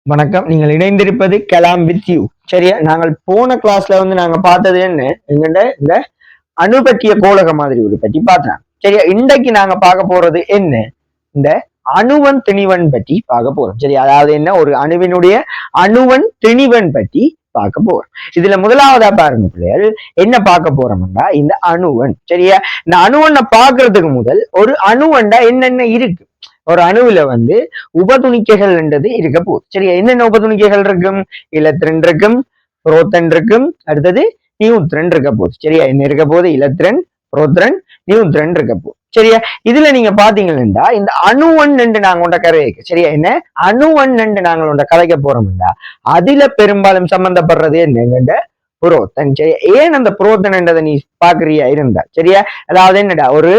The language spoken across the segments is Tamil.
வணக்கம். நீங்கள் இணைந்திருப்பது கலாம் வித் யூ. சரியா, நாங்கள் போன கிளாஸ்ல நாங்க பார்த்தது என்ன, எங்கிட்ட இந்த அணு பற்றிய கோளக மாதிரி ஒரு பற்றி பார்த்தோம். சரியா, இன்றைக்கு நாங்க பார்க்க போறது என்ன, இந்த அணுவன் திணிவன் பற்றி பார்க்க போறோம். சரியா, அதாவது என்ன, ஒரு அணுவினுடைய அணுவன் திணிவன் பற்றி பார்க்க போறோம். இதுல முதலாவதா பாருங்க பிள்ளைகள், என்ன பார்க்க போறோம்னா இந்த அணுவன். சரியா, இந்த அணுவனை பார்க்கறதுக்கு முதல் ஒரு அணுவன்டா என்னென்ன இருக்கு, ஒரு அணுவில உபதுணிக்கைகள் என்றது இருக்க போகுது. சரியா, என்னென்ன உபதுணிக்கைகள் இருக்கும், இலத்திரன் இருக்கும், புரோத்தன் இருக்கும், அடுத்தது நியூத்ரன் இருக்க போகுது. சரியா, என்ன இருக்க போகுது, இலத்திரன், புரோத்ரன், நியூத்ரன் இருக்க போகுது. சரியா, இதுல நீங்க பாத்தீங்கன்னா இந்த அணுவன் என்று நாங்க உண்ட கதைக்கு, சரியா, என்ன அணுவன் என்று நாங்கள் உண்ட கதைக்க போறோம்டா அதுல பெரும்பாலும் சம்பந்தப்படுறது என்னங்க, புரோத்தன். சரியா, ஏன் அந்த புரோத்தன் என்றதை நீ பாக்குறியா இருந்தா, சரியா, அதாவது என்னடா, ஒரு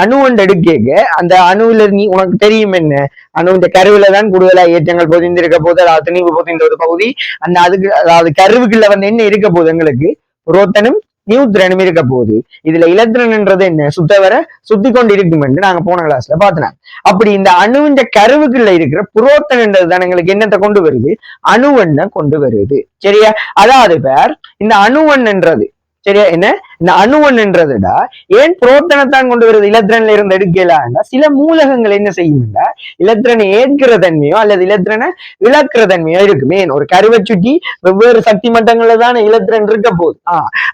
அணு ஒன்று எடுக்க அந்த அணுவில நீ உனக்கு தெரியும் என்ன, அணு இந்த கருவில தான் கூடுதலா ஏற்றங்கள் பொதிந்திருக்க போது, அதாவது திணிவு பொதிந்த ஒரு பகுதி, அந்த அதுக்கு அதாவது கருவுக்குள்ள என்ன இருக்க போகுது, எங்களுக்கு புரோத்தனும் நியூத்ரனும் இருக்க போகுது. இதுல இலத்திரன்ன்றது என்ன, சுத்தவரை சுத்தி கொண்டு இருக்கும் என்று நாங்க போன கிளாஸ்ல பார்த்தோம். அப்படி இந்த அணுவின் கருவுக்குள்ள இருக்கிற புரோத்தன் என்றதுதான் எங்களுக்கு என்னத்தை கொண்டு வருது, அணுவண்ண கொண்டு வருது. சரியா, அதாவது பேர் இந்த அணுவன் என்றது, சரியா, என்ன இந்த அணுவன் என்றதுடா ஏன் புரோத்தனத்தான் கொண்டு வருது, இலத்திரன்ல இருந்து எடுக்கலாம்டா சில மூலகங்கள் என்ன செய்யும்டா இலத்திரனை ஏற்கிற தன்மையோ அல்லது இலத்திரனை இழக்கிற தன்மையோ இருக்கு. மேன் ஒரு கருவை சுற்றி வெவ்வேறு சக்தி மட்டங்கள்ல தானே இலத்திரன் இருக்க போகுது.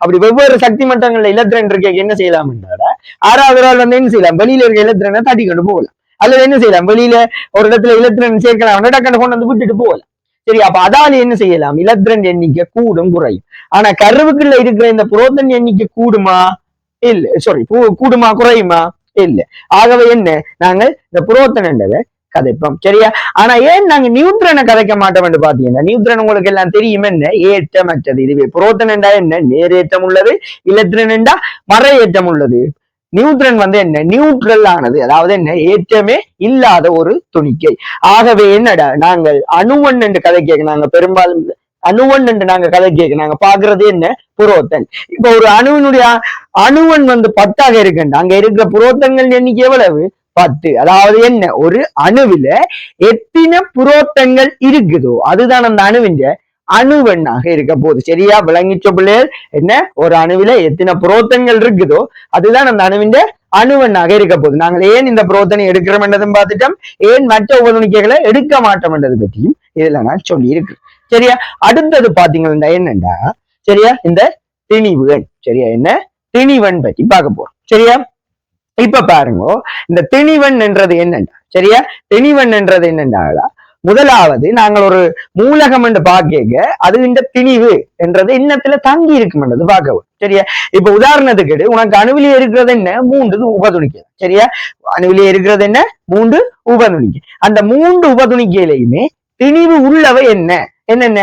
அப்படி வெவ்வேறு சக்தி மட்டங்கள்ல இலத்திரன் இருக்க என்ன செய்யலாம்டா, ஆறாவது நாள் என்ன செய்யலாம், வெளியில இருக்க இலத்திரனை தட்டி கொண்டு போகலாம், அல்லது என்ன செய்யலாம், வெளியில ஒரு இடத்துல இலத்திரன் சேர்க்கலாம், டக்குன்னு கொண்டு வந்து விட்டுட்டு போகலாம். சரி, அப்ப அதால என்ன செய்யலாம், இலத்திரன் எண்ணிக்கை கூடும் குறையும். ஆனா கருவுக்குள்ள இருக்கிற இந்த புரோத்தன் எண்ணிக்கை கூடுமா, இல்ல, சாரி, கூடுமா குறையுமா, இல்ல. ஆகவே என்ன, நாங்கள் இந்த புரோத்தன் என்றதை கதைப்போம். சரியா, ஆனா ஏன் நாங்க நியூத்ரனை கதைக்க மாட்டோம் என்று பாத்தீங்கன்னா, நியூத்ரன் உங்களுக்கு எல்லாம் தெரியும் என்ன, ஏற்றமற்றது. இதுவே புரோத்தன் என்றா என்ன, நேரேற்றம் உள்ளது, இலத்திரன் என்றா மற ஏற்றம் உள்ளது. நியூட்ரன் என்ன, நியூட்ரல் ஆனது, அதாவது என்ன, ஏற்றமே இல்லாத ஒரு துணிக்கை. ஆகவே என்னடா, நாங்கள் அணுவன் என்று கதை கேட்க, நாங்க பெரும்பாலும் அணுவன் என்று நாங்க கதை கேட்க நாங்க பாக்குறது என்ன, புரோத்தன். இப்ப ஒரு அணுவினுடைய அணுவன் 10ஆக இருக்குண்டா, அங்க இருக்கிற புரோத்தன்கள் எண்ணிக்கை எவ்வளவு, 10. அதாவது என்ன, ஒரு அணுவில எத்தனை புரோத்தன்கள் இருக்குதோ அதுதான் அந்த அணுவின் அணுவெண்ணாக இருக்க போகுது. சரியா, விளங்கிச்ச பிள்ளைகள், என்ன ஒரு அணுவில எத்தனை புரோத்தன்கள் இருக்குதோ அதுதான் அந்த அணுவின் அணுவெண்ணாக இருக்க போகுது. நாங்கள் ஏன் இந்த புரோத்தனை எடுக்கிறோம் என்றதும் பார்த்துட்டோம், ஏன் மற்ற உபதுணிக்கைகளை எடுக்க மாட்டோம் என்றது பற்றியும் இதுல நான் சொல்லி இருக்கு. சரியா, அடுத்தது பாத்தீங்கன்னா என்னண்டா, சரியா, இந்த திணிவன். சரியா, என்ன திணிவன் பற்றி பார்க்க போறோம். சரியா, இப்ப பாருங்க, இந்த திணிவன் என்றது என்னண்டா, சரியா, திணிவன் என்றது என்னண்டா, முதலாவது நாங்கள் ஒரு மூலகம் என்று பார்க்க அது இந்த திணிவு என்றது இன்னத்துல தங்கி இருக்கும்ன்றது பார்க்கவும். சரியா, இப்ப உதாரணத்துக்கு உனக்கு அணுவிலே இருக்கிறது என்ன, 3 உபதுணிக்கை. சரியா, அணுவிலே இருக்கிறது என்ன, 3 உபதுணிக்கை. அந்த 3 உபதுணிக்கையிலையுமே திணிவு உள்ளவை என்ன, என்னென்ன,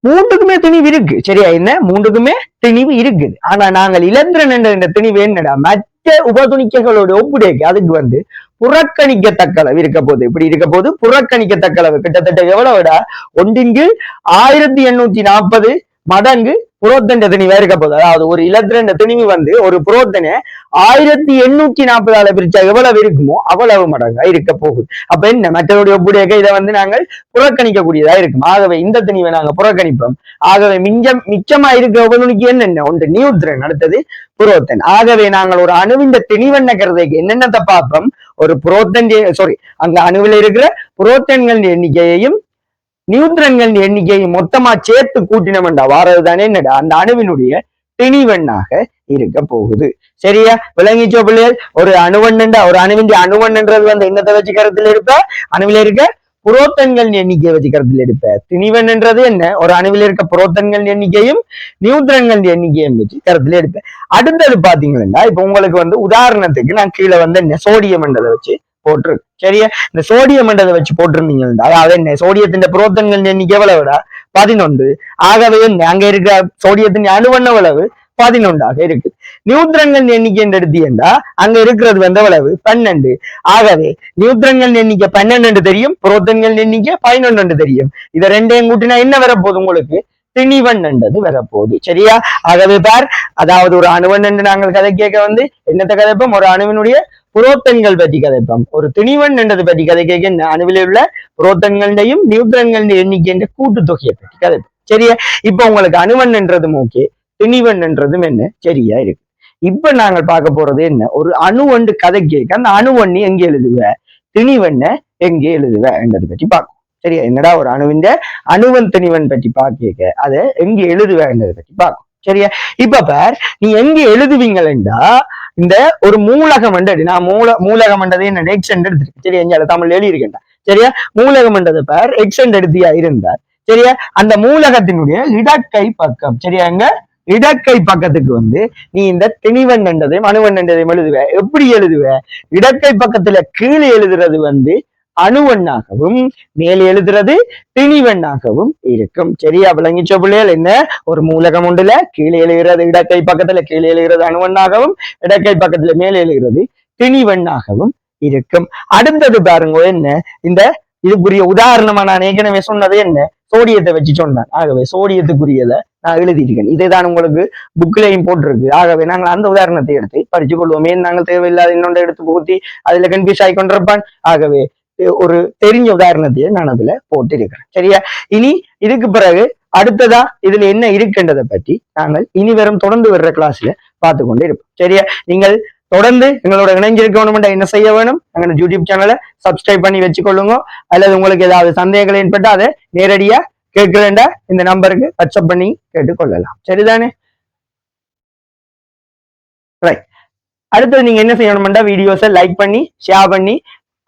3க்குமே திணிவு இருக்கு. சரியா, என்ன 3க்குமே திணிவு இருக்குது. ஆனா நாங்கள் இலத்திரன் என்ற திணிவு என்னடா, மற்ற உபதுணிக்கைகளோட ஒப்புடைக்கு அதுக்கு புறக்கணிக்கத்தக்க அளவு இருக்க போது. இப்படி இருக்க போது புறக்கணிக்கத்தக்க அளவு கிட்டத்தட்ட எவ்வளவுடா, 1/840 மடங்கு புரோத்தன் திணிவா இருக்க போகுது. அதாவது ஒரு இலத்திரன் திணிவு ஒரு புரோத்தனை 1840 பிரிச்சா எவ்வளவு இருக்குமோ அவ்வளவு மடங்கா இருக்க போகுது. அப்ப என்ன, மற்றவருடைய ஒப்புடைய இதை நாங்கள் புறக்கணிக்க கூடியதா இருக்கும். ஆகவே இந்த திணிவை நாங்க புறக்கணிப்போம். ஆகவே மிச்சமா இருக்கிற உபதுணிக்கு என்னென்ன, ஒன்று நியூத்ரன், அடுத்தது புரோத்தன். ஆகவே நாங்கள் ஒரு அணுவின் திணிவென்ன கருதைக்கு என்னென்னத்தை பார்ப்போம், ஒரு புரோத்தன், சாரி, அங்க அணுவில் இருக்கிற புரோத்தன்கள் எண்ணிக்கையையும் நியூட்ரன்கள் எண்ணிக்கையை மொத்தமா சேர்த்து கூட்டினோம்டா வாரதுதானே என்னடா அந்த அணுவினுடைய திணிவெண்ணாக இருக்க போகுது. சரியா, விளங்கிச்சோ பிள்ளைகள், ஒரு அணுவண்ணா, ஒரு அணுவின் அணுவன்ன்றது என்னத்தை வச்சு கருத்தில் இருப்ப, அணுவில இருக்க புரோத்தன்கள் எண்ணிக்கையை வச்சு கருத்தில் எடுப்ப. திணிவன் என்றது என்ன, ஒரு அணுவில் இருக்க புரோத்தன்கள் எண்ணிக்கையும் நியூட்ரன்கள் எண்ணிக்கையும் வச்சு கருத்தில் எடுப்பேன். அடுத்தது பாத்தீங்கன்னா, இப்ப உங்களுக்கு உதாரணத்துக்கு நான் கீழே என்ன சோடியம் என்றதை வச்சு போட்டிருக்கு. சரியா, இந்த சோடியம் என்றதை வச்சு போட்டிருந்தீங்க, அதாவது என்ன, சோடியத்தின் புரோத்தன்கள் எண்ணிக்கை எவ்வளவுடா, 11. ஆகவே அங்க இருக்க சோடியத்தின் அணுவண்ண எவ்வளவு, 11ஆக இருக்கு. நியூட்ரன்கள் எண்ணிக்கை என்று எடுத்தீங்கன்னா அங்க இருக்கிறது எவ்வளவு, 12. ஆகவே நியூட்ரன்கள் எண்ணிக்கை 12 தெரியும், புரோத்தன்கள் எண்ணிக்கை 11 தெரியும். இதை ரெண்டையும் கூட்டினா என்ன வரப்போகுது, உங்களுக்கு திணிவன் என்றது வரப்போகுது. சரியா, ஆகவே பார், அதாவது ஒரு அணுவன் என்று நாங்கள் கதை கேட்க என்னத்தை கதைப்போம், ஒரு அணுவினுடைய புரோட்டன்கள் பற்றி கதைப்போம். ஒரு திணிவன் என்றது பற்றி கதைக்க என்ன அணுவில் உள்ள புரோட்டன்களையும் நியூட்ரன்களின் எண்ணிக்கை என்ற கூட்டுத்தொகையை பற்றி கதைப்போம். சரியா? இப்ப உங்களுக்கு அணுவன் என்றதும் ஓகே, திணிவன் என்றதும் என்ன சரியா இருக்கு. இப்ப நாங்கள் பார்க்க போறது என்ன, ஒரு அணுவண்டு கதை கேட்க அந்த அணுவண்ணி எங்க எழுதுவ, திணிவண்ண எங்கே எழுதுவ என்றதை பற்றி பார்க்கும். சரியா? என்னடா ஒரு அணுவன் திணிவன் பற்றி பார்க்க அதை எங்க எழுதுவ என்றதை பற்றி பார்க்கும். சரியா? இப்ப பார், நீ எங்க எழுதுவீங்களா, இந்த ஒரு மூலகம் என்றது நான் மூலகம் என்றது என்ன எக்ஸ்டெண்ட் எடுத்துருக்கு. சரியா? எங்க தமிழ் எழுதி இருக்கேன்டா. சரியா? மூலகம் என்றது பார் எக்ஸ்டெண்ட் எடுத்தியா இருந்தார். சரியா? அந்த மூலகத்தினுடைய இடக்கை பக்கம். சரியா? எங்க இடக்கை பக்கத்துக்கு வந்து நீ இந்த திணிவன் என்றதையும் அணுவன் என்றதையும் எழுதுவ. எப்படி எழுதுவ, இடக்கை பக்கத்துல கீழே எழுதுறது வந்து அணுவண்ணாகவும் மேலே எழுதுறது திணிவண்ணாகவும் இருக்கும். சரியா? விளங்கிச்ச பிள்ளைகள், என்ன ஒரு மூலகம் உண்டுல கீழே எழுகிறது இடக்கை பக்கத்துல கீழே எழுகிறது அணுவண்ணாகவும், இடக்கை பக்கத்துல மேலே எழுகிறது திணிவண்ணாகவும் இருக்கும். அடுத்தது பாருங்க, என்ன இந்த இதுக்குரிய உதாரணமா நான் ஏற்கனவே சொன்னது என்ன, சோடியத்தை வச்சு சொன்னேன். ஆகவே சோடியத்துக்குரியதை நான் எழுதியிருக்கேன். இதைதான் உங்களுக்கு புக்லையும் போட்டிருக்கு. ஆகவே நாங்கள் அந்த உதாரணத்தை எடுத்து படிச்சு கொள்வோம். ஏன் நாங்கள் தேவையில்லாத இன்னொன்று எடுத்து புகுத்தி அதுல கன்ஃபியூஸ் ஆகி கொண்டிருப்பான். ஆகவே ஒரு தெரிஞ்ச உதாரணத்தையே நான் அதுல போட்டிருக்கிறேன். சரியா? இனி இதுக்கு பிறகு அடுத்ததா இதுல என்ன இருக்குன்றதை பற்றி நாங்கள் இனி வரும் தொடர்ந்து வர்ற கிளாஸ்ல பார்த்து கொண்டு இருப்போம். சரியா? நீங்கள் தொடர்ந்து எங்களோட இணைஞ்சிருக்கணும். என்ன செய்ய வேணும், எங்களோட யூடியூப் சேனலை சப்ஸ்கிரைப் பண்ணி வச்சுக்கொள்ளுங்க. அல்லது உங்களுக்கு ஏதாவது சந்தேகங்கள் ஏற்பட்டு அதை நேரடியா கேட்கிறேன்டா இந்த நம்பருக்கு வாட்ஸ்அப் பண்ணி கேட்டுக்கொள்ளலாம். சரிதானே? ரைட். அடுத்தது நீங்க என்ன செய்யணும்டா, வீடியோஸை லைக் பண்ணி ஷேர் பண்ணி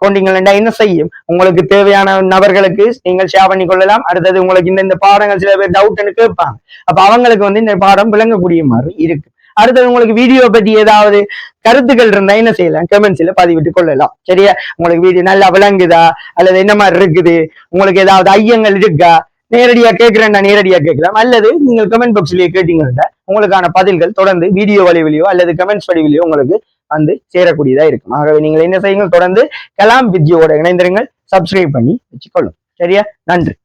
கொண்டீங்களா என்ன செய்யும், உங்களுக்கு தேவையான நபர்களுக்கு நீங்கள் ஷேர் பண்ணி கொள்ளலாம். அடுத்தது உங்களுக்கு இந்த பாடங்கள் சில பேர் டவுட்னு கேட்பாங்க. அப்ப அவங்களுக்கு வந்து இந்த பாடம் விளங்கக்கூடிய மாதிரி இருக்கு. அடுத்தது உங்களுக்கு வீடியோ பற்றி ஏதாவது கருத்துக்கள் இருந்தா என்ன செய்யலாம், கமெண்ட்ஸ்ல பதிவிட்டு கொள்ளலாம். சரியா? உங்களுக்கு வீடியோ நல்லா விளங்குதா அல்லது என்ன மாதிரி இருக்குது, உங்களுக்கு ஏதாவது ஐயங்கள் இருக்கா, நேரடியா கேட்கிறேன்டா நேரடியா கேட்கலாம். அல்லது நீங்கள் கமெண்ட் பாக்ஸ்லயே கேட்டீங்கன்னா உங்களுக்கான பதில்கள் தொடர்ந்து வீடியோ வடிவிலையோ அல்லது கமெண்ட்ஸ் வடிவிலையோ உங்களுக்கு வந்து சேரக்கூடியதா இருக்கும். ஆகவே நீங்கள் என்ன செய்யுங்கள், தொடர்ந்து கலாம் வித்யோட இணைந்திருங்கள், சப்ஸ்கிரைப் பண்ணி வச்சுக்கொள்ளும். சரியா? நன்றி.